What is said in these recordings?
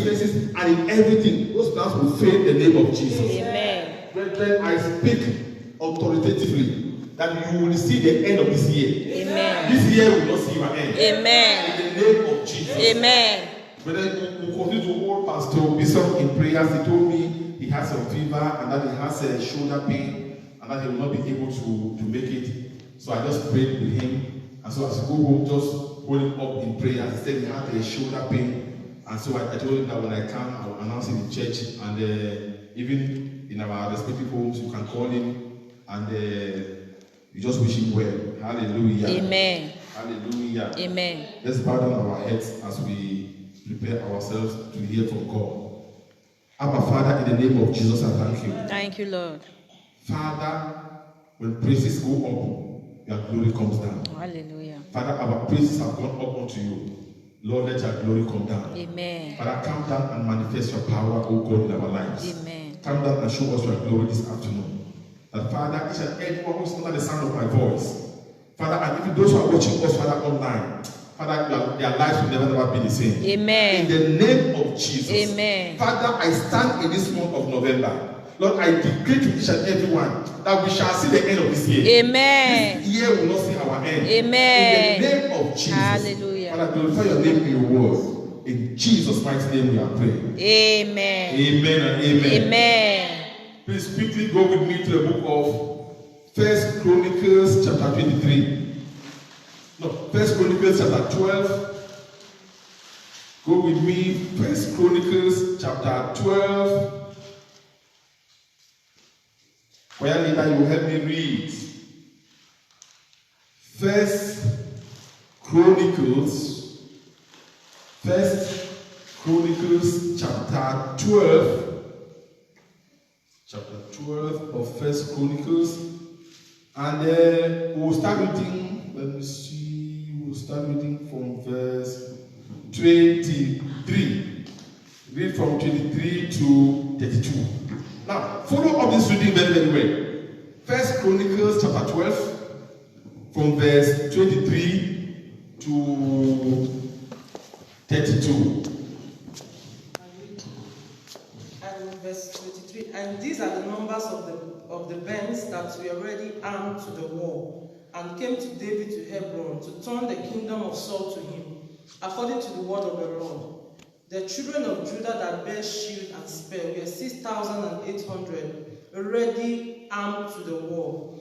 businesses and in everything, those plans will fail in the name of Jesus. Amen. Brethren, I speak authoritatively that you will see the end of this year. Amen. This year will not see your end. Amen. In the name of Jesus. Amen. Brethren, we continue to hold Pastor Bishop in prayers. He told me he has a fever and that he has a shoulder pain and that he will not be able to make it. So I just prayed with him. And so as he go home, just hold him up in prayer. He said he had a shoulder pain. And so I told him that when I come, I will announce it in church. And even in our respective homes, you can call him and you just wish him well. Hallelujah. Amen. Hallelujah. Amen. Let's bow down our heads as we prepare ourselves to hear from God. Abba, Father, in the name of Jesus, I thank you. Thank you, Lord. Father, when praises go up, your glory comes down. Hallelujah. Father, our praises have gone up unto you. Lord, let your glory come down. Amen. Father, come down and manifest your power, O God, in our lives. Amen. Come down and show us your glory this afternoon. That Father, each and everyone who is under the sound of my voice, Father, and even those who are watching us, Father, online, Father, their lives will never be the same. Amen. In the name of Jesus. Amen. Father, I stand in this month of November. Lord, I decree to each and everyone that we shall see the end of this year. Amen. This year will not see our end. Amen. In the name of Jesus. Hallelujah. Father, glorify your name in your word. In Jesus' mighty name we are praying. Amen. Amen and amen. Amen. Please quickly go with me to the book of 1 Chronicles chapter 23. No, 1 Chronicles chapter 12. Go with me, 1 Chronicles chapter 12. Where later you will help me read. 1 Chronicles chapter 12. Chapter 12 of 1 Chronicles. And we'll start reading, let me see, we'll start reading from verse 23. Read from 23 to 32. Now, follow up this reading very, very well. 1 Chronicles chapter 12, from verse 23 to 32. And verse 23. And these are the numbers of the bands that were ready armed to the war, and came to David to Hebron to turn the kingdom of Saul to him, according to the word of the Lord. The children of Judah that bear shield and spear were 6,800, ready armed to the war.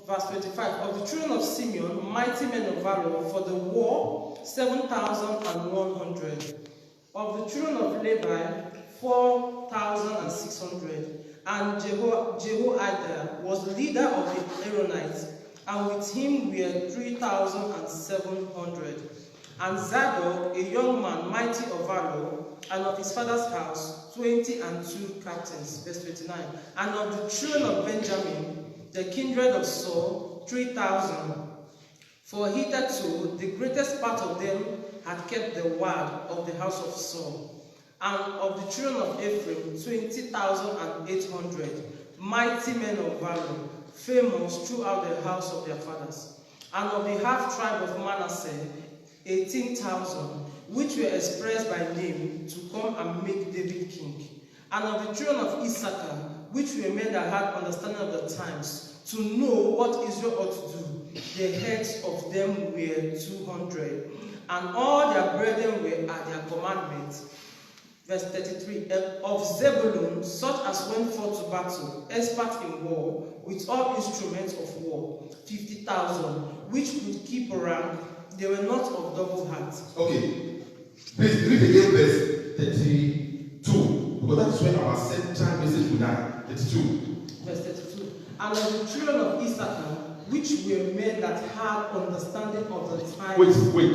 Verse 25, of the children of Simeon, mighty men of valor for the war, 7,100. Of the children of Levi, 4,600. And Jehoiada was the leader of the Aaronites, and with him were 3,700. And Zadok, a young man, mighty of valor, and of his father's house, 22 captains. Verse 29. And of the children of Benjamin, the kindred of Saul, 3,000. For hitherto the greatest part of them had kept the word of the house of Saul. And of the children of Ephraim, 20,800, mighty men of valor, famous throughout the house of their fathers. And of the half tribe of Manasseh, 18,000, which were expressed by name to come and make David king. And of the children of Issachar, which were men that had understanding of the times, to know what Israel ought to do, the heads of them were 200, and all their brethren were at their commandment. Verse 33, of Zebulun, such as went forth to battle, expert in war, with all instruments of war, 50,000, which could keep rank. They were not of double heart. Okay. Please read again verse 32. Because that's when our central message will die. 32. Verse 32. And of the children of Issachar, which were men that had understanding of the times. Wait.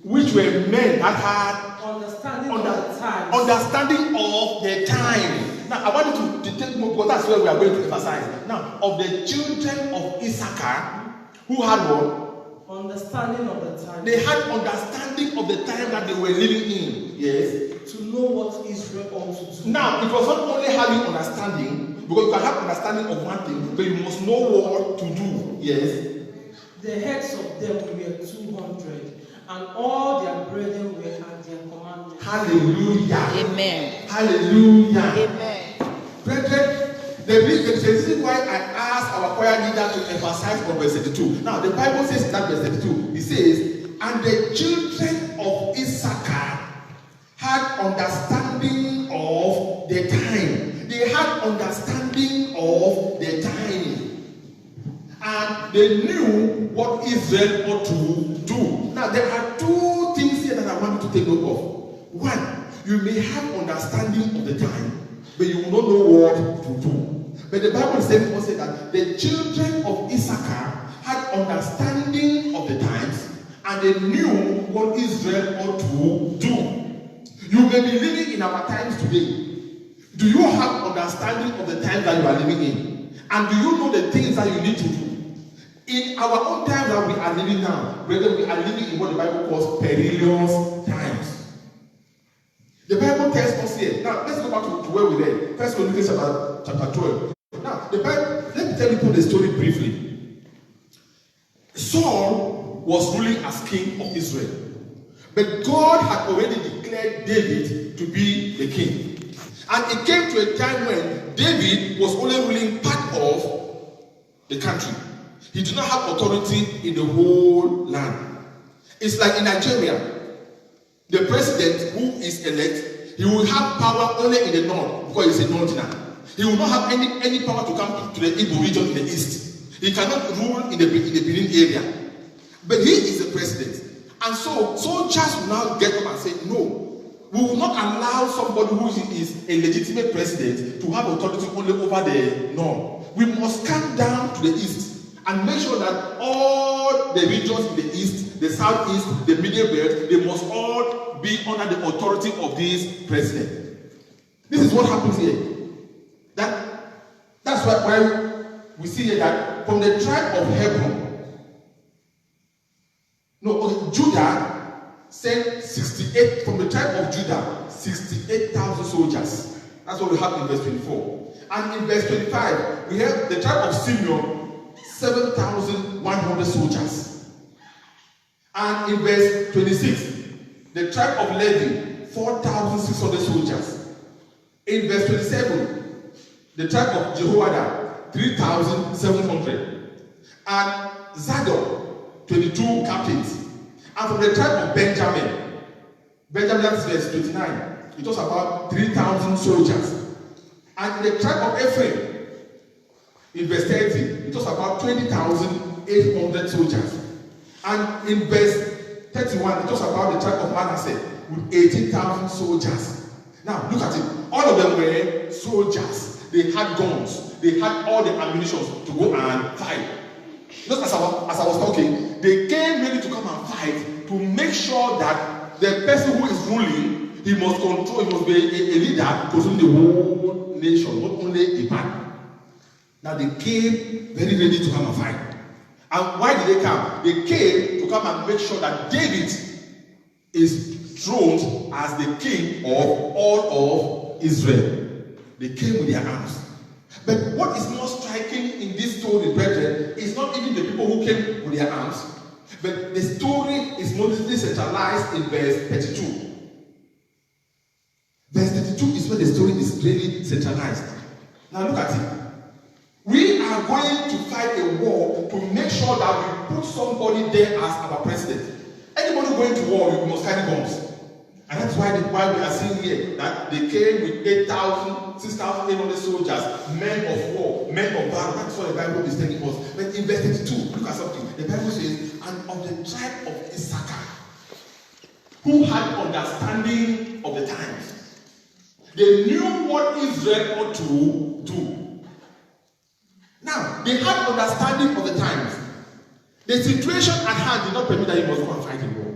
Which were men that had understanding of the times. Understanding of the time. Now, I want you to take more, because that's where we are going to emphasize. Now, of the children of Issachar, who had what? Understanding of the time. They had understanding of the time that they were living in. Yes. To know what Israel ought to do. Now, it was not only having understanding, because you can have understanding of one thing, but you must know what to do. Yes. The heads of them were 200. and all their brethren were at their commandment. Hallelujah. Amen. Hallelujah. Amen. Brethren, this is why I asked our choir leader to emphasize on verse 32. Now, the Bible says in that verse 32, it says, and the children of Issachar had understanding of the time. They had understanding of the time. And they knew what Israel ought to do. Now, there are two things here that I want you to take note of. One, you may have understanding of the time, but you will not know what to do. But the Bible says that the children of Issachar had understanding of the times, and they knew what Israel ought to do. You may be living in our times today. Do you have understanding of the time that you are living in? And do you know the things that you need to do? In our own time that we are living now, whether we are living in what the Bible calls perilous times. The Bible tells us here. Now, let's go back to where we read. 1 Corinthians chapter 12. Now, the Bible, let me tell you the story briefly. Saul was ruling as king of Israel. But God had already declared David to be the king. And it came to a time when David was only ruling part of the country. He did not have authority in the whole land. It's like in Nigeria. The president who is elect, he will have power only in the north because he's a northerner. He will not have any power to come to the Igbo region in the east. He cannot rule in the Benin area. But he is the president. And so soldiers will now get up and say, no, we will not allow somebody who is a legitimate president to have authority only over the north. We must come down to the east and make sure that all the regions in the east, the southeast, the middle belt, they must all be under the authority of this president. This is what happens here. That's why we see here that from the tribe of Hebron, Judah sent 68, from the tribe of Judah, 68,000 soldiers. That's what we have in verse 24. And in verse 25, we have the tribe of Simeon, 7,100 soldiers. And in verse 26, the tribe of Levi, 4,600 soldiers. In verse 27, the tribe of Jehoiada, 3,700. And Zadok, 22 captains. And from the tribe of Benjamin, that's verse 29, it was about 3,000 soldiers. And in the tribe of Ephraim, in verse 30, it was about 20,800 soldiers. And in verse 31, it was about the tribe of Manasseh with 18,000 soldiers. Now, look at it. All of them were soldiers. They had guns. They had all the ammunition to go and fight. Just as I was talking, they came ready to come and fight to make sure that the person who is ruling, he must control, he must be a leader controlling the whole nation, not only a part. Now they came very ready to come and fight. And why did they come? They came to come and make sure that David is throned as the king of all of Israel. They came with their arms. But what is more striking in this story, brethren, is not even the people who came with their arms, but the story is mostly centralized in verse 32. Verse 32 is where the story is really centralized. Now look at it. We are going to fight a war to make sure that we put somebody there as our president. Anybody going to war, we must carry bombs. And that's why we are seeing here that they came with 8,000, 6,800 soldiers, men of war, men of battle. That's what the Bible is telling us. But in verse 32, look at something. The Bible says, and of the tribe of Issachar, who had understanding of the times. They knew what Israel ought to do. Now, they had understanding of the times. The situation at hand did not permit that you must go and fight in war.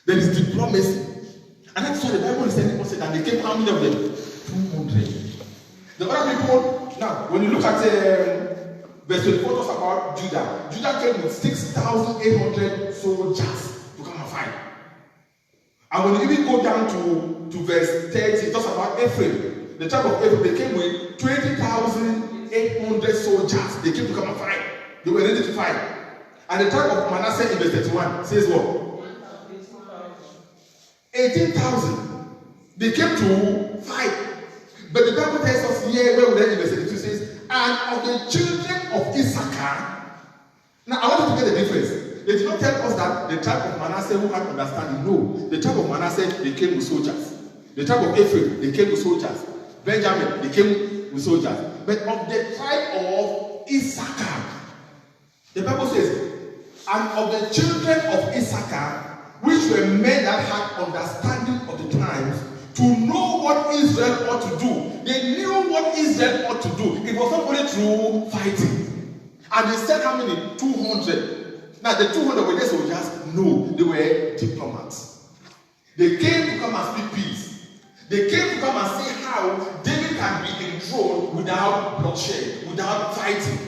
There is diplomacy. And that's why the Bible is telling us that they came, how many of them? 200. The other people, now, when you look at verse 24, talks about Judah. Judah came with 6,800 soldiers to come and fight. And when you even go down to verse 30, it talks about Ephraim. The tribe of Ephraim, they came with 20,800 soldiers. They came to come and fight. They were ready to fight. And the tribe of Manasseh in verse 31 says what? 18,000. They came to fight. But the Bible tells us here, where we read in verse 32, says, and of the children of Issachar. Now, I want you to get the difference. They did not tell us that the tribe of Manasseh who had understanding. No. The tribe of Manasseh, they came with soldiers. The tribe of Ephraim, they came with soldiers. Benjamin, they came with soldiers. But of the tribe of Issachar, the Bible says, and of the children of Issachar, which were men that had understanding of the times, to know what Israel ought to do. They knew what Israel ought to do. It was not only through fighting. And they said how many? 200. Now the 200 were just soldiers? No, they were diplomats. They came to come and speak peace. They came to come and see how David can be enthroned without bloodshed, without fighting.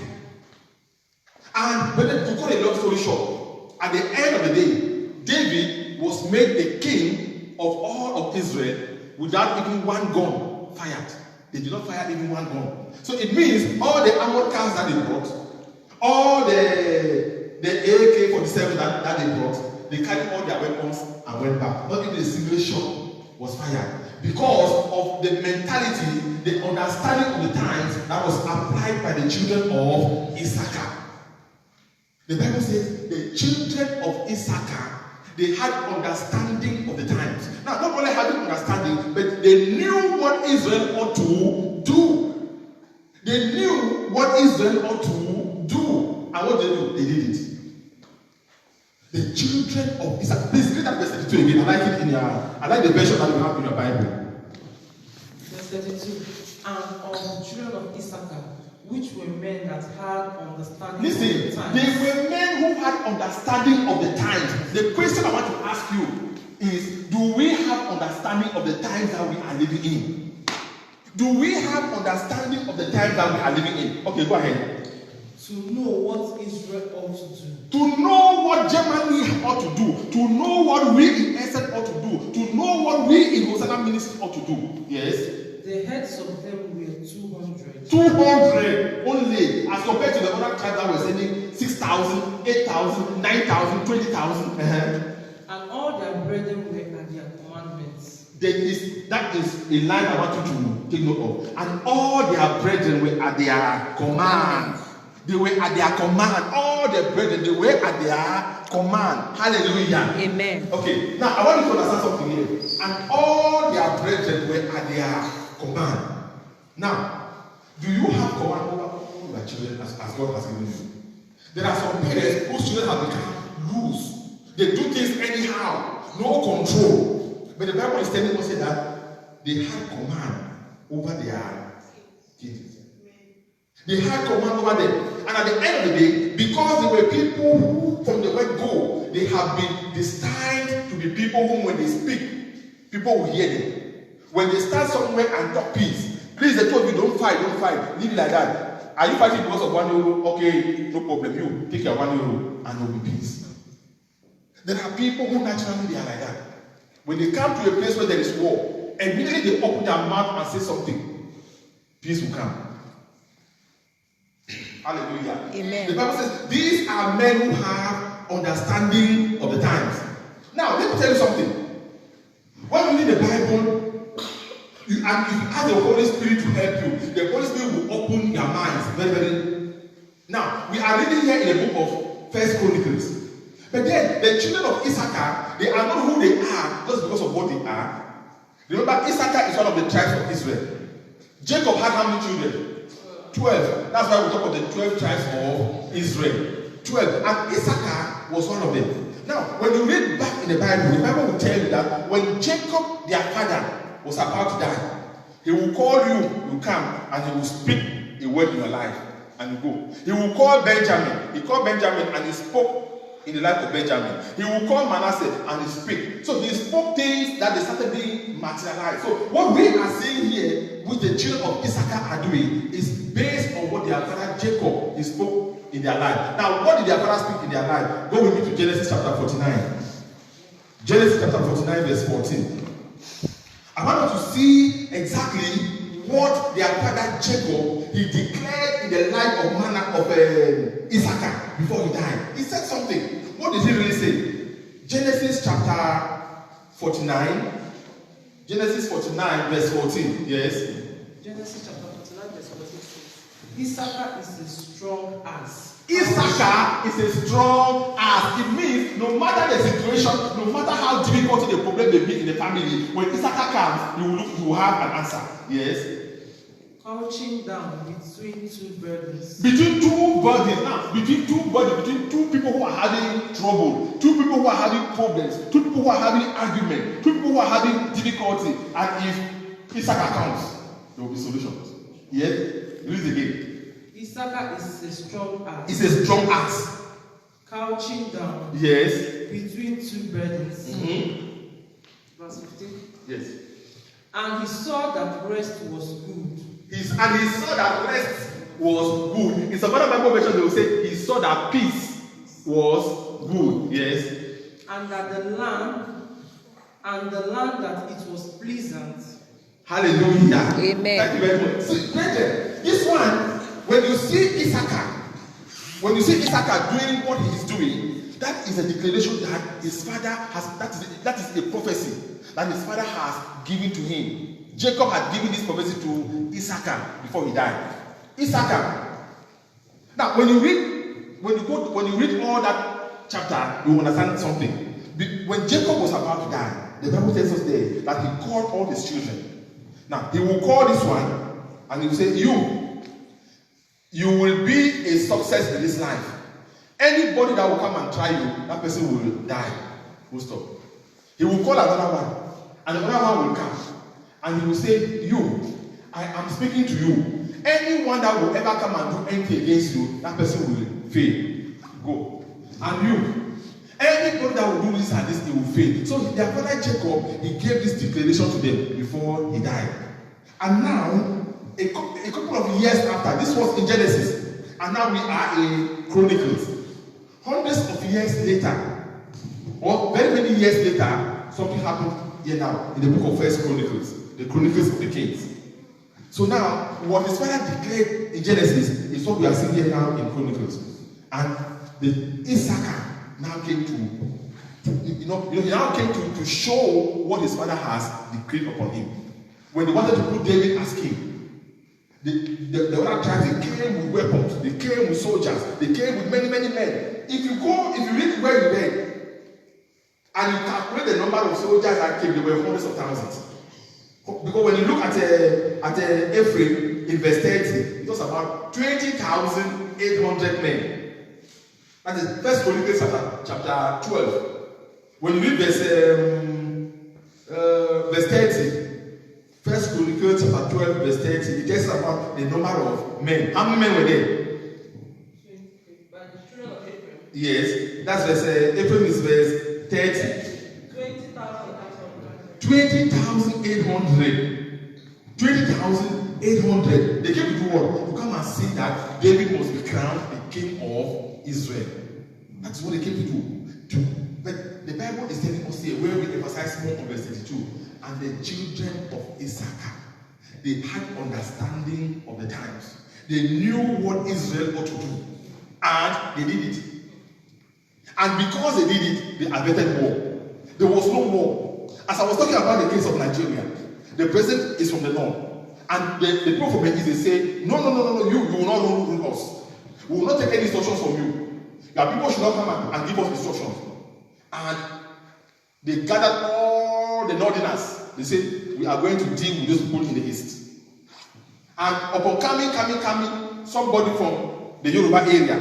And to cut a long story short, at the end of the day, David was made the king of all of Israel without even one gun fired. They did not fire even one gun. So it means all the armored cars that they brought, all the AK-47 that they brought, they carried all their weapons and went back. Not even a single shot was fired. Because of the mentality, the understanding of the times that was applied by the children of Issachar. The Bible says the children of Issachar, they had understanding of the times. Now, not only having understanding, but they knew what Israel ought to do. They knew what Israel ought to do. And what they do? They did it. The children of Issachar. Please read that verse 32 again. I like the version that you have in your Bible. Verse 32. And of the children of Issachar, which were men that had understanding of the times. They were men who had understanding of the times. The question I want to ask you is, do we have understanding of the times that we are living in? Do we have understanding of the times that we are living in? Okay, go ahead. To know what Israel ought to do. To know what Germany ought to do. To know what we in Essex ought to do. To know what we in Hosanna Ministry ought to do. Yes? The heads of them were 200. 200 only, as compared to the other tribes that were sending 6,000, 8,000, 9,000, 20,000. And all their brethren were at their commandments. That is a line I want you to take note of. And all their brethren were at their command. They were at their command. All their brethren, they were at their command. Hallelujah. Amen. Okay, now I want you to understand something here. And all their brethren were at their command. Now, do you have command over all your children as God has given you? There are some parents whose children have become loose. They do things anyhow, no control. But the Bible is telling us that they had command over their kids. They had command over them. And at the end of the day, because they were people who, from the word go, they have been destined to be people who, when they speak, people will hear them. When they stand somewhere and talk peace, please, they told you, don't fight, leave it like that. Are you fighting because of 1 euro? Okay, no problem. You take your 1 euro and there will be peace. There are people who naturally they are like that. When they come to a place where there is war, immediately they open their mouth and say something, peace will come. Hallelujah. Amen. The Bible says these are men who have understanding of the times. Now, let me tell you something. When you read the Bible, and if you ask the Holy Spirit to help you, the Holy Spirit will open your minds very, very. Now, we are reading here in the book of First Chronicles. But then, the children of Issachar, they are not who they are just because of what they are. Remember, Issachar is one of the tribes of Israel. Jacob had how many children? 12. That's why we talk about the 12 tribes of Israel. 12. And Issachar was one of them. Now, when you read back in the Bible will tell you that when Jacob, their father, was about to die, he will call you, you come, and he will speak a word in your life, and you go. He will call Benjamin. He called Benjamin, and he spoke in the life of Benjamin. He will call Manasseh, and he speak. So he spoke things that they started being materialized. So what we are seeing here, which the children of Issachar are doing, is based on what their father Jacob he spoke in their life. Now, what did their father speak in their life? Go with me to Genesis chapter 49. Genesis chapter 49, verse 14. I want you to see exactly what their father Jacob he declared in the life of Issachar before he died. He said something. What did he really say? Genesis chapter 49. Genesis 49, verse 14. Yes. Genesis chapter 49, verse 14 says, Issachar is a strong ass. Issachar is a strong ass. It means no matter the situation, no matter how difficult the problem may be in the family, when Issachar comes, you will have an answer. Yes. Crouching down between two burdens. Between two bodies now, between two people who are having trouble, two people who are having problems, two people who are having argument, two people who are having difficulty, and if Issachar comes, there will be solutions. Yes? Read again. Issachar is a strong ass. It's a strong ass. Crouching down. Yes. Between two burdens. Mm-hmm. Verse 15. Yes. And he saw that rest was good. And he saw that rest was good. In some other Bible version, they will say he saw that peace was good. Yes. And that the land that it was pleasant. Hallelujah. Amen. Thank you very much. See, brethren, this one, when you see Issachar doing what he is doing, that is a declaration that his father has. That is a prophecy that his father has given to him. Jacob had given this prophecy to Issachar before he died. Issachar. Now, when you read all that chapter, you understand something. When Jacob was about to die, the Bible tells us there that he called all his children. Now, he will call this one and he will say, you will be a success in this life. Anybody that will come and try you, that person will die. Full stop. He will call another one, and another one will come. And he will say, I am speaking to you. Anyone that will ever come and do anything against you, that person will fail. Go. And anybody that will do this and this, he will fail. So their father Jacob, he gave this declaration to them before he died. And now, a couple of years after, this was in Genesis, and now we are in Chronicles. Hundreds of years later, or very many years later, something happened here now in the book of First Chronicles. The Chronicles of the Kings. So now, what his father declared in Genesis is what we are seeing here now in Chronicles. And the Issachar now came he now came to show what his father has decreed upon him. When they wanted to put David as king, the other tribes, they came with weapons, they came with soldiers, they came with many, many men. If you read where you read, and you calculate the number of soldiers that came, there were hundreds of thousands. Because when you look at Ephraim in verse 30, it was about 20,800 men. That is First Chronicles chapter 12. When you read verse 30, First Chronicles chapter 12, verse 30, it tells about the number of men. How many men were there? By the children of Ephraim. Yes, that's verse Ephraim is verse 30. 20,800. 20,800. They came to do what? To come and see that David must be crowned the king of Israel. That's what they came to do. But the Bible is telling us here, where we emphasize more on verse 32. And the children of Issachar, they had understanding of the times. They knew what Israel ought to do. And they did it. And because they did it, they averted war. There was no war. As I was talking about the case of Nigeria, the president is from the north. And the people from the east, they say, no, you will not rule us. We will not take any instructions from you. Your people should not come and give us instructions. And they gathered all the northerners. They said, we are going to deal with those people in the east. And upon coming, somebody from the Yoruba area,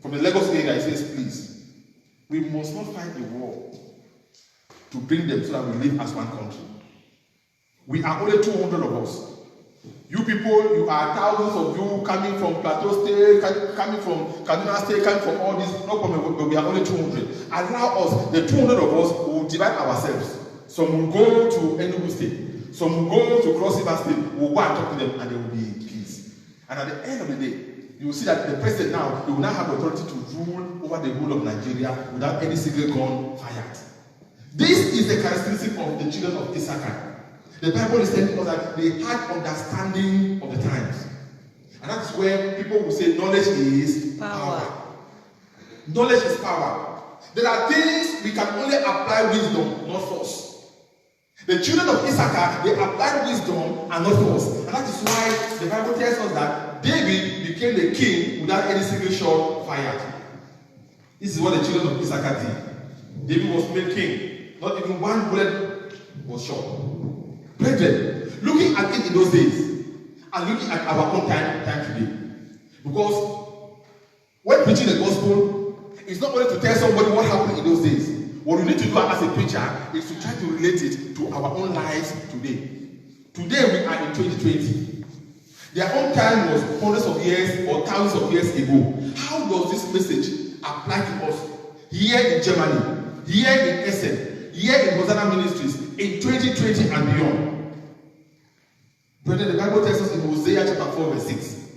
from the Lagos area, he says, please, we must not fight a war to bring them so that we live as one country. We are only 200 of us. You people, you are thousands of you coming from Plateau State, coming from Kaduna State, coming from all this. No problem, but we are only 200. Allow us, the 200 of us, will divide ourselves. Some will go to Enugu State. Some will go to Cross River State. We'll go and talk to them and there will be peace. And at the end of the day, you will see that the president now, he will now have authority to rule over the whole of Nigeria without any single gun fired. This is the characteristic of the children of Issachar. The Bible is telling us that they had understanding of the times. And that's where people will say knowledge is power. Knowledge is power. There are things we can only apply wisdom, not force. The children of Issachar, they applied wisdom and not force. And that is why the Bible tells us that David became the king without any single shot fired. This is what the children of Issachar did. David was made king. Not even one bullet was shot. Brethren, looking at it in those days and looking at our own time today. Because when preaching the gospel, it's not only to tell somebody what happened in those days. What we need to do as a preacher is to try to relate it to our own lives today. Today we are in 2020. Their own time was hundreds of years or thousands of years ago. How does this message apply to us here in Germany, here in Essen, here in Hosanna Ministries, in 2020 and beyond? Brethren, the Bible tells us in Hosea chapter 4 verse 6,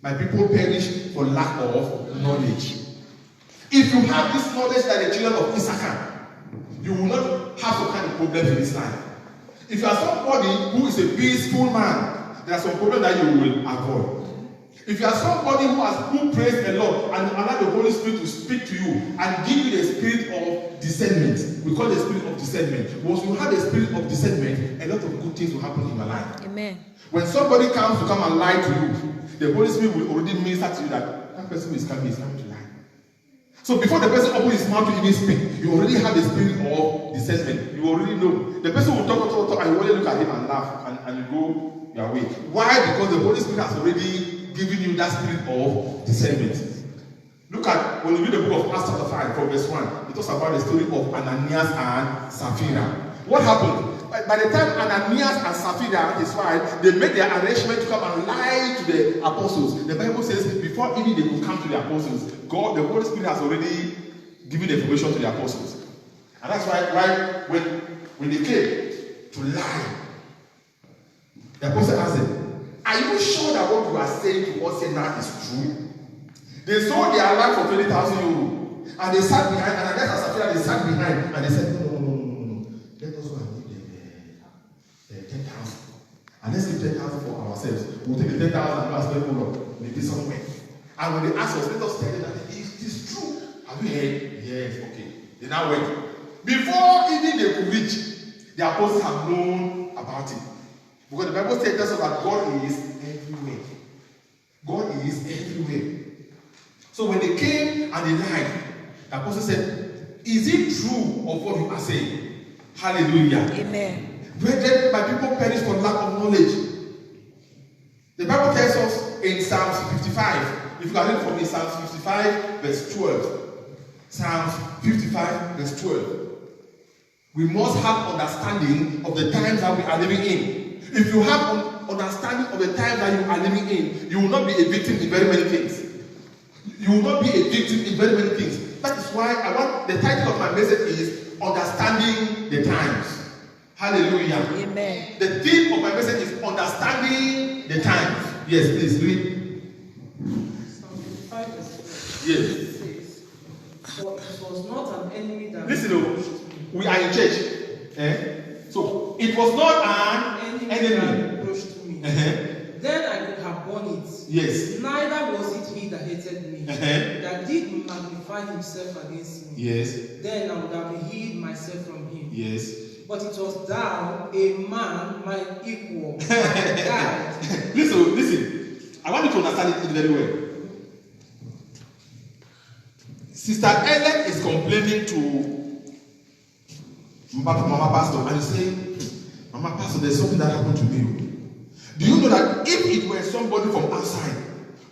my people perish for lack of knowledge. If you have this knowledge like the children of Issachar, you will not have some kind of problems in this life. If you are somebody who is a peaceful man, there are some problems that you will avoid. If you are somebody who prays a lot and allow the Holy Spirit to speak to you and give you the spirit of discernment, we call it the spirit of discernment. Once you have the spirit of discernment, a lot of good things will happen in your life. Amen. When somebody comes to come and lie to you, the Holy Spirit will already minister to you that person is coming to lie. So before the person opens his mouth to even speak, you already have the spirit of discernment. You already know. The person will talk, and you only look at him and laugh and you go your way. Why? Because the Holy Spirit has already given you that spirit of discernment. Look at, when you read the book of Acts chapter 5 from verse 1, it talks about the story of Ananias and Sapphira. What happened? By the time Ananias and Sapphira, his wife, they made their arrangement to come and lie to the apostles. The Bible says before even they could come to the apostles, God, the Holy Spirit has already given the information to the apostles. And that's why when they came to lie, the apostle asked them, are you sure that what you are saying to us here now is true? They sold their land for 20,000 euros. And they sat behind, and Ananias and Sapphira, they sat behind, and they said, no. Let us go and give them 10,000. And let's give 10,000 for ourselves. We'll take the 10,000 and ask them, maybe somewhere. And when they ask us, let us tell them that it is true. Have you heard? Yes, okay. They now went. Before even they could reach, the apostles have known about it. Because the Bible tells us that God is everywhere. God is everywhere. So when they came and they lied, the apostle said, is it true of what you are saying? Hallelujah. Amen. Brethren, my people perish for lack of knowledge. The Bible tells us in Psalms 55, if you can read for me, Psalms 55 verse 12. Psalms 55 verse 12. We must have understanding of the times that we are living in. If you have understanding of the times that you are living in, you will not be a victim in very many things. You will not be a victim in very many things. That is why the title of my message is Understanding the Times. Hallelujah. Amen. The theme of my message is Understanding the Times. Yes, please read. Psalm 55 verse 12. Yes. Says, for it was not an enemy that Listen, we are in church. So it was not an enemy that reproached me. Then I could have borne it. Yes. Neither was it he that hated me, that did magnify himself against me. Yes. Then I would have hid myself from him. Yes. But it was thou, a man, my equal, my guide. Listen. I want you to understand it very well. Sister Ellen is complaining to Mama Pastor and say, Mama Pastor, there's something that happened to me. Do you know that if it were somebody from outside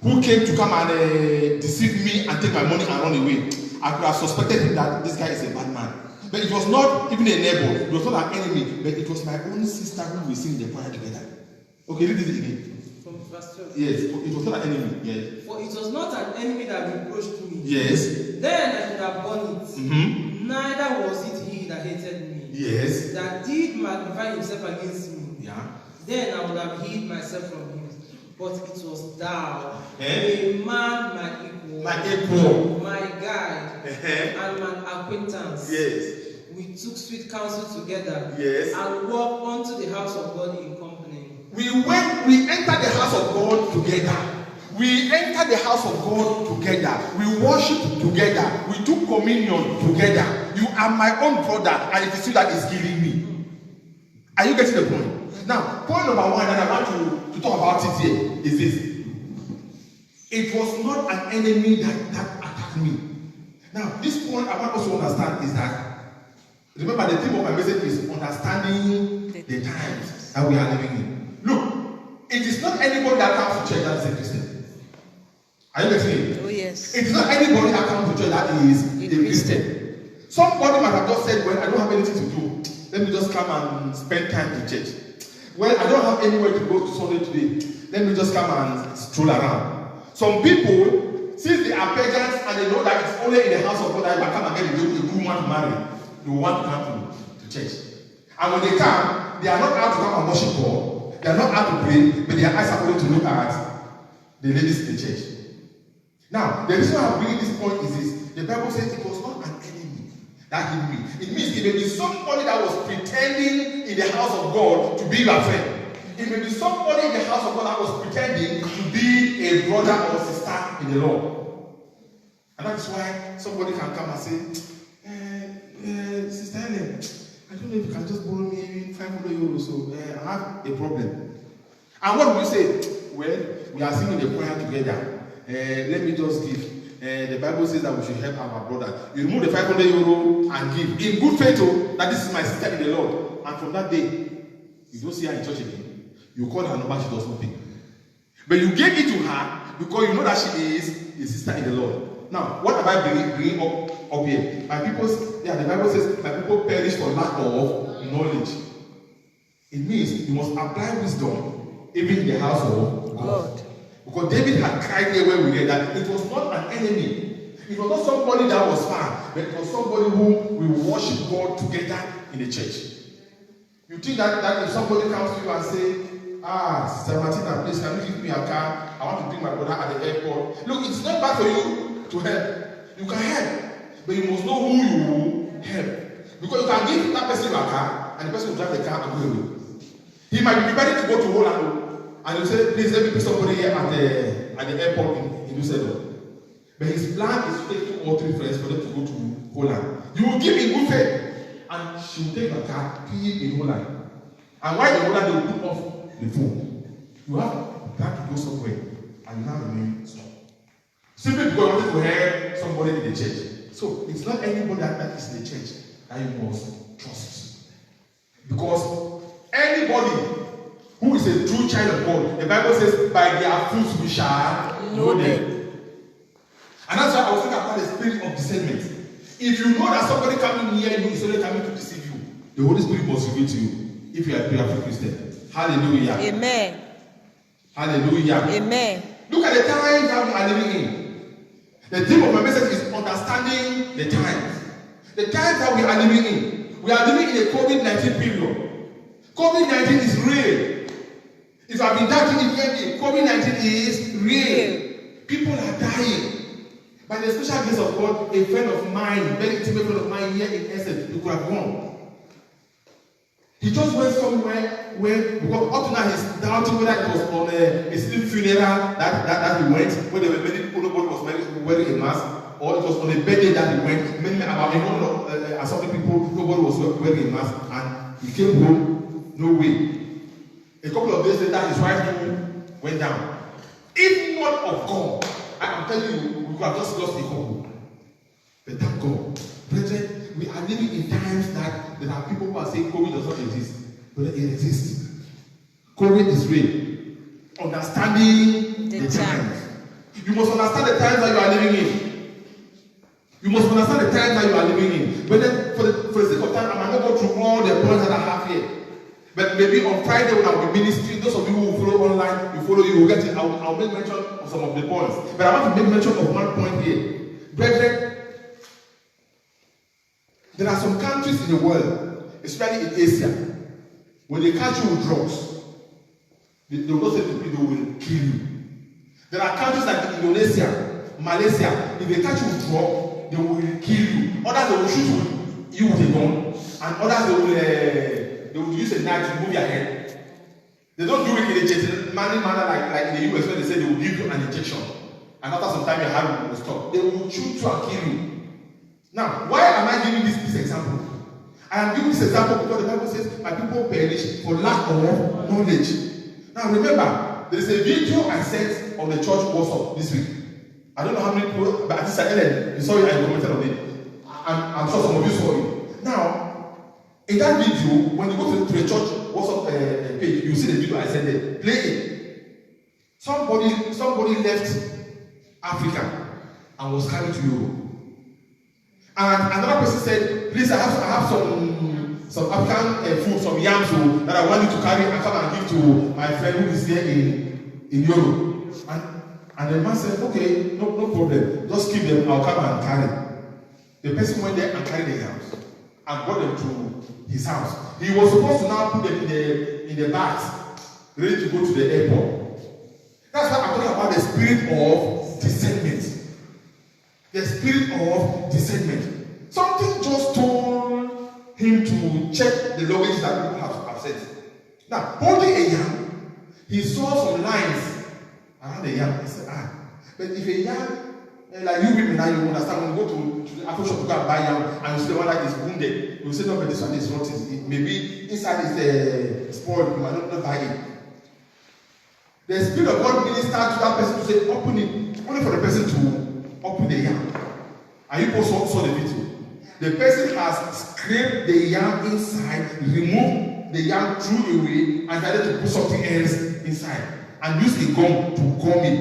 who came to come and deceive me and take my money and run away, I could have suspected him that this guy is a bad man. But it was not even a neighbor, it was not an enemy, but it was my own sister who we sing the choir together. Okay, read it again. From verse 12. Yes, it was not an enemy. Yes. For it was not an enemy that reproached me. Yes. Then I could have borne it. Mm-hmm. Neither was it he that hated me. Yes. That did magnify himself against me. Yeah. Then I would have hid myself from him. But it was thou, Eh? a man, my equal, my guide, and my acquaintance. Yes. We took sweet counsel together. Yes. And walked unto the house of God in company. We entered the house of God together. We enter the house of God together. We worship together. We do communion together. You are my own brother, and it is you that is killing me. Are you getting the point? Now, point number one, and I want to talk about it here, is this. It was not an enemy that attacked me. Now, this point I want us to understand is that, remember the theme of my message is understanding the times that we are living in. Look, it is not anybody that comes to church that is a Christian. Are you getting it? Oh, yes. It is not anybody that comes to church that is a Christian. Somebody might have just said, well, I don't have anything to do. Let me just come and spend time in church. Well, I don't have anywhere to go to Sunday today. Let me just come and stroll around. Some people, since they are pagans and they know that it's only in the house of God that you come and get a good woman to marry, they want to come to church. And when they come, they are not out to come and worship God. They are not out to pray, but their eyes are only to look at the ladies in the church. Now, the reason I'm bringing this point is this. The Bible says it was not an enemy that hit me. It means it may be somebody that was pretending in the house of God to be your friend. It may be somebody in the house of God that was pretending to be a brother or sister in the Lord. And that's why somebody can come and say, Sister Helen, I don't know if you can just borrow me 500 euros, so I have a problem. And what do you say? Well, we are singing the prayer together. Let me just give. The Bible says that we should help our brother. You remove the 500 euro and give. In good faith, that this is my sister in the Lord. And from that day, you don't see her in church again. You call her number, she does not pick. But you gave it to her because you know that she is a sister in the Lord. Now, what am I bringing up here? The Bible says, my people perish for lack of knowledge. It means you must apply wisdom even in the house of God. Because David had cried here when we read that it was not an enemy. It was not somebody that was far, but it was somebody who will worship God together in the church. You think that if somebody comes to you and say, Sister Martina, please, can you give me a car? I want to bring my brother at the airport. Look, it's not bad for you to help. You can help, but you must know who you will help. Because you can give that person your car, and the person will drive the car and go away. He might be ready to go to Holland, and you say, please let me pick somebody here at the airport in Düsseldorf. But his plan is to take 2 or 3 friends for them to go to Holland. You will give in good faith, and she will take her car, keep in Holland. And while in Holland, they will put off the phone. You have a plan to go somewhere, and you now remain small. Simply because you want to help somebody in the church. So it's not anybody that is in the church that you must trust. Because anybody who is a true child of God, the Bible says, by their fruits we shall know them. And that's why I was thinking about the spirit of discernment. If you know that somebody coming near you is only coming to deceive you, the Holy Spirit must reveal to you if you are a prayerful Christian. Hallelujah. Amen. Hallelujah. Amen. Look at the times that we are living in. The theme of my message is understanding the times. The times that we are living in. We are living in a COVID-19 period. COVID-19 is real. If I've been doubting it yet, COVID-19 is real. People are dying. By the special grace of God, a friend of mine, very intimate friend of mine here in Essex, he could have gone. He just went somewhere where, because up to now he's doubting whether it was on a sleep funeral that he went, where there were many people, nobody was wearing a mask, or it was on a birthday that he went, many about some people, nobody was wearing a mask, and he came home, no way. A couple of days later, his wife went down. If not of God, I am telling you, we could have just lost a couple. But thank God. Brethren, we are living in times that there are people who are saying COVID does not exist. But it exists. COVID is real. Understanding the times. You must understand the times that you are living in. You must understand the times that you are living in. But then, for the sake of time, I might not go through all the points that I have here. But maybe on Friday when I will be ministering, those of you who will follow online, you follow, you will get it. I'll make mention of some of the points. But I want to make mention of one point here. Brethren, there are some countries in the world, especially in Asia, when they catch you with drugs, they will not say to people, they will kill you. There are countries like Indonesia, Malaysia, if they catch you with drugs, they will kill you. Others, they will shoot you with a gun. And others, they will use a knife to remove your head. They don't do it in a gentlemanly manner like in the US where they say they will give you an injection. And after some time your heart will stop. They will shoot you and kill you. Now, why am I giving this example? I am giving this example because the Bible says my people perish for lack of knowledge. Now remember, there is a video I sent on the church WhatsApp this week. I don't know how many people, but at least Ellen, you saw it and you commented on it. I'm sure some of you saw it. Now, in that video, when you go to the church WhatsApp page, you see the video I sent there. Play it. Somebody left Africa and was coming to Europe. And another person said, please, I have some African food, some yams that I want you to carry and come and give to my friend who is here in Europe. And the man said, okay, no problem. Just keep them, I'll come and carry. The person went there and carried the yams and brought them to his house. He was supposed to now put them in the bags, ready to go to the airport. That's why I'm talking about the spirit of discernment. The spirit of discernment. Something just told him to check the luggage that people have sent. Now, holding a yam, he saw some lines around the yam. He said, but if a yam, like you women now, you understand, when you go to the apple shop to go and buy yam, and you see the one that is wounded, you say, no, but this one is rotten. Maybe inside is spoiled, you might not buy it. The Spirit of God ministered to that person to say, open it, only for the person to open the yam. And you also saw the video. The person has scraped the yam inside, removed the yam, threw away, and started to put something else inside. And used a gum to gum it.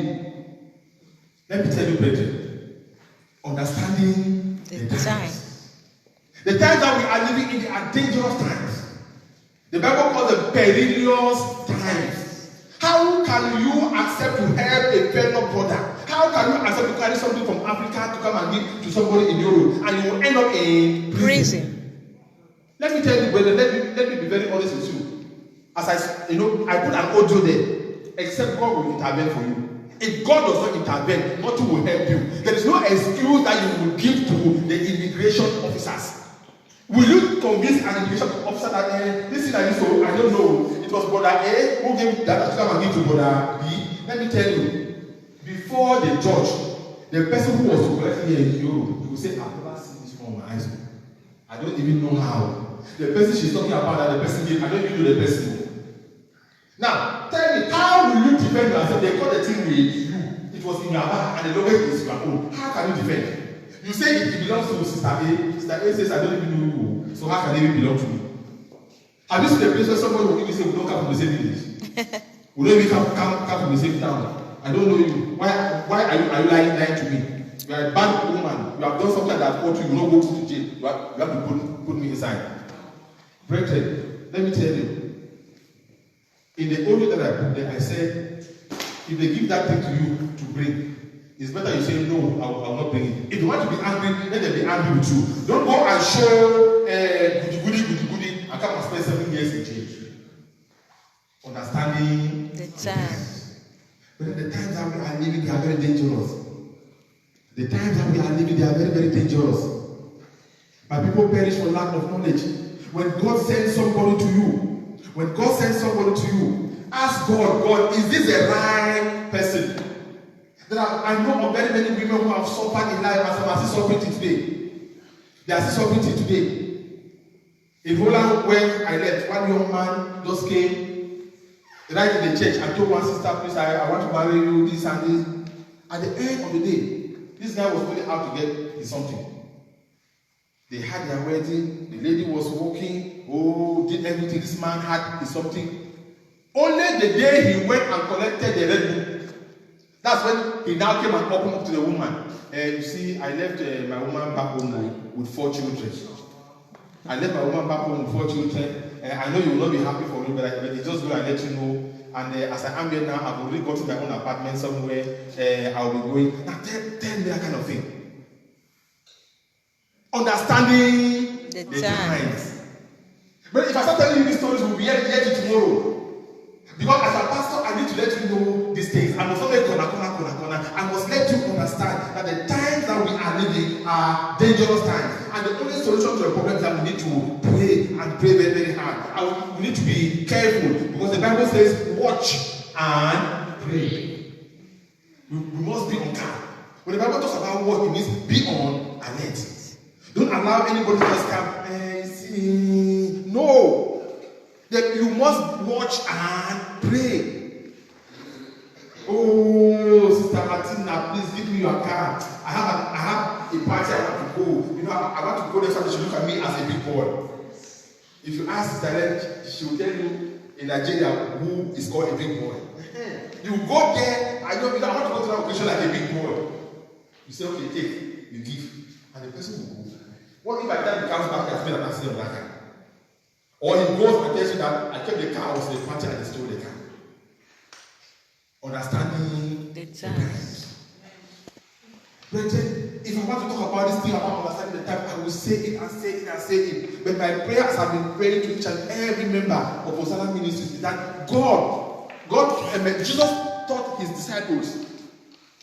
Let me tell you, brethren, understanding the times. The times that we are living in are dangerous times. The Bible calls them perilous times. How can you accept to help a fellow brother? How can you accept to carry something from Africa to come and give to somebody in Europe, and you will end up in prison? Let me tell you, brother. Let me be very honest with you. As I put an audio there. Except God will intervene for you. If God does not intervene, nothing will help you. There is no excuse that you will give to the immigration officers. Will you convince an immigration officer that this thing I did, so I don't know, it was brother A who gave that to come and give to brother B? Let me tell you, before the judge, the person who was collecting here in Europe, he will say, I've never seen this from my eyes. I don't even know how. The person she's talking about that the person gave, I don't even know the person. Now, tell me, how will you defend yourself? They call the thing with you. It was in your bag and the luggage is your own. How can you defend? You say it belongs to Sister A. Sister A says, I don't even know you. So how can it even belong to me? Have you seen the place where somebody will even say, we don't come from the same village? We don't even come from the same town. I don't know you. Why are you lying to me? You are a bad woman. You have done something that hurt you. You will not go to jail. You have to put me inside. Brethren, let me tell you. In the audio that I put there, I said, if they give that thing to you to bring, it's better you say, no, I will not bring it. If you want to be angry, let them be angry with you. Don't go and show goody, and come and spend 7 years in jail. Understanding the time. But the times that we are living, they are very dangerous. The times that we are living, they are very, very dangerous. My people perish for lack of knowledge. When God sends somebody to you, ask God, is this the right person? I know of very many women who have suffered in life and some are still suffering today. They are still suffering today. In Holland, where I left, one young man just came right in the church and told one sister, please, I want to marry you, this and this. At the end of the day, this guy was only out to get his something. They had their wedding, the lady was walking, did everything, this man had his something. Only the day he went and collected the red book, that's when he now came and opened up to the woman. You see, I left my woman back home with 4 children. I left my woman back home with 4 children. I know you will not be happy for me, but it's just going to let you know. And as I am here now, I've already got to my own apartment somewhere. I'll be going. Now, tell me that kind of thing. Understanding the times. But if I start telling you these stories, we'll be here tomorrow. Because as a pastor, I need to let you know these things. I must not make corner. I must let you understand that the times that we are living are dangerous times. And the only solution to the problem is that we need to pray and pray very, very hard. And we need to be careful. Because Because the Bible says, watch and pray. We must be on guard. When the Bible talks about watch, it means be on alert. Don't allow anybody to just come. No. That you must watch and pray. Oh, Sister Martina, please give me your card. I have a party I want to go. You know, I want to go there so she look at me as a big boy. If you ask Sister Ellen, she will tell you in Nigeria who is called a big boy. You go there, I want to go to that occasion like a big boy. You say, okay, take, you give, and the person will go. What if by the time he comes back, he has made an accident with that car? Or he goes and tells you that I kept the car, I was in the party and I stole the car. Understanding the times. Brethren, if I want to talk about this thing about understanding the time, I will say it and say it and say it. But my prayers have been praying to each and every member of Hosanna Ministries is that Jesus taught his disciples.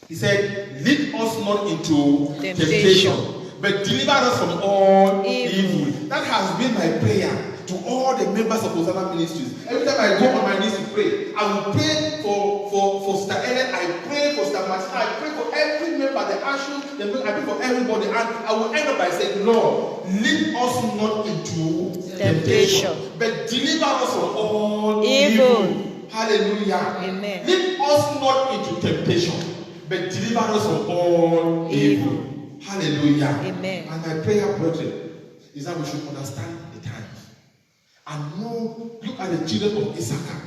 He said, lead us not into temptation, but deliver us from all evil. That has been my prayer to all the members of Hosanna Ministries. Every time I go on my knees to pray, I will pray for Sister Ellen, I pray for Sister Martina, I pray for every member, the ashes, I pray for everybody, and I will end up by saying, Lord, lead us not into temptation, but deliver us from all evil. Hallelujah. Amen. Lead us not into temptation, but deliver us from all evil. Hallelujah. Amen. And my prayer, brethren, is that we should understand the times. And know, look at the children of Issachar.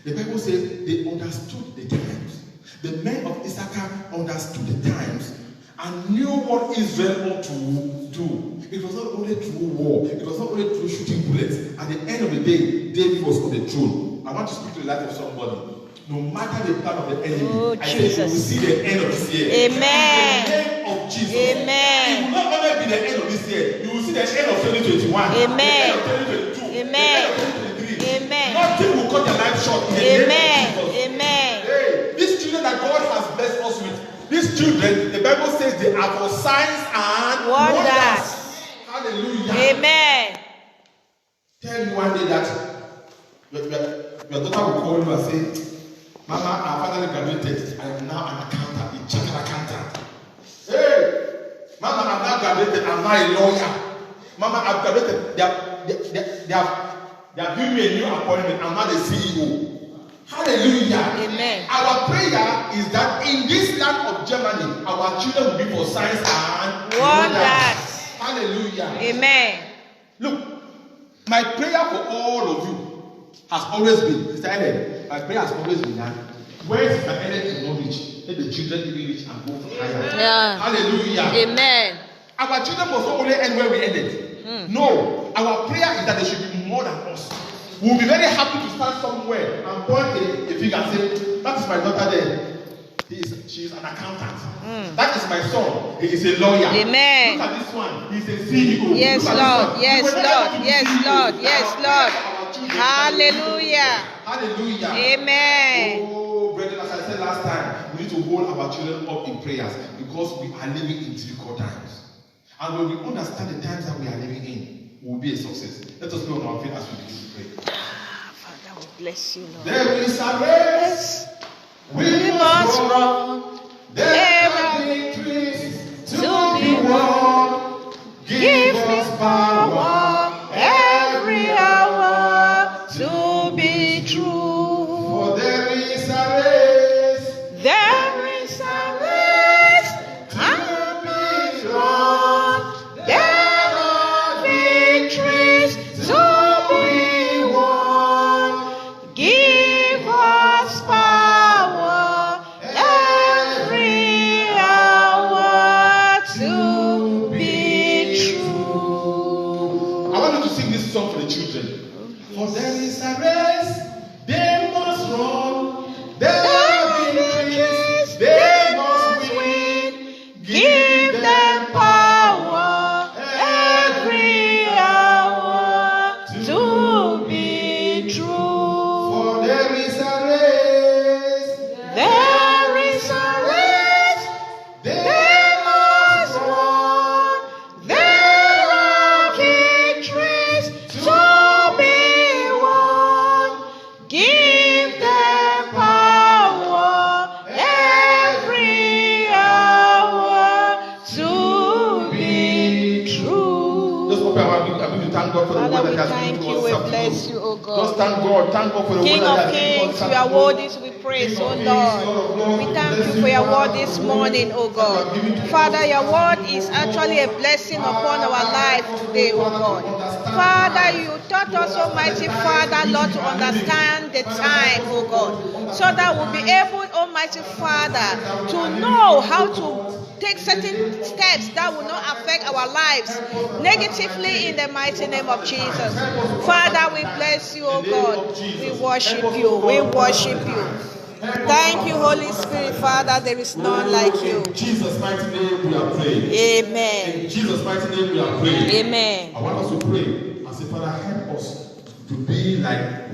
The Bible says they understood the times. The men of Issachar understood the times and knew what Israel ought to do. It was not only through war, it was not only through shooting bullets. At the end of the day, David was on the throne. I want to speak to the life of somebody. No matter the plan of the enemy, I say you will see the end of this year. Amen. In the name of Jesus. Amen. It will not only be the end of this year, you will see the end of 2021. Amen. The end of 2022. Amen. The end of 2023. Amen. Nothing will cut your life short. In the Amen. name of Jesus. Amen. Hey, these children that God has blessed us with, these children, the Bible says they are for signs and wonders. Hallelujah. Amen. Tell me one day that your daughter will call you and say, Mama, I finally graduated. I am now an accountant, a chartered accountant. Hey, Mama, I'm now graduated. I'm now a lawyer. Mama, I've graduated. They have given me a new appointment. I'm now the CEO. Hallelujah. Amen. Our prayer is that in this land of Germany, our children will be for signs and Wonders. Hallelujah. Amen. Look, my prayer for all of you has always been, Sister Ellen, my prayer has always been that where Sister Ellen is not rich, let the children even reach and go for higher. Yeah. Hallelujah. Amen. Our children must not only end where we ended. No, our prayer is that they should be more than us. We'll be very happy to stand somewhere and point a finger and say, that is my daughter there. She is an accountant. That is my son. He is a lawyer. Amen. Look at this one. He is a CEO. Yes, Look at Lord. this one. Yes, We were never Lord. to be Yes, CEOs. Lord. Yes, Our Lord. prayer for our children. Hallelujah. Hallelujah. Amen. Oh, brethren, as I said last time, we need to hold our children up in prayers because we are living in difficult times. And when we understand the times that we are living in, we will be a success. Let us be on our feet as we begin to pray. Father, we bless you, Lord. There is a race we must run. There are victories to be won. Give us power every hour to be true. For there is a race. There is a race to be run. There are victories to be won. Give us power every the Father, word we that has thank given you, to we us this bless afternoon. you, O Just God. thank God for the King word of that has given kings, us you are this worthy afternoon. to be praised, King O of kings, Lord Lord. of lords, We we thank bless you you, for your Father, word for this the word morning, O that you have God. given to us Father, this your word afternoon, is O actually a God. blessing upon our Father, life help us, today, O Father, God. to understand Father, time, you taught to us, understand the Almighty times Father, in which Lord, we to are living. understand the Father, help time, us, O O God, God, to so understand the that we'll be times, able, Almighty understand the Father, times that we to are living know in, how O to God. take In the certain name of steps Jesus, that will not Father, affect help our us. lives Help us to negatively in the understand the mighty times. name of Help Jesus. us to understand Father, we the times. bless you, In O the name God. of We Jesus. worship Help us, you. O We God, to understand worship the you. times. Help us, Thank Father, you, to Holy understand Spirit, the Father. times. There is none like Oh, you. in Jesus' mighty name we are praying. Amen. In Jesus' mighty name we are praying. Amen. I want us to pray and say, Father, help us to be like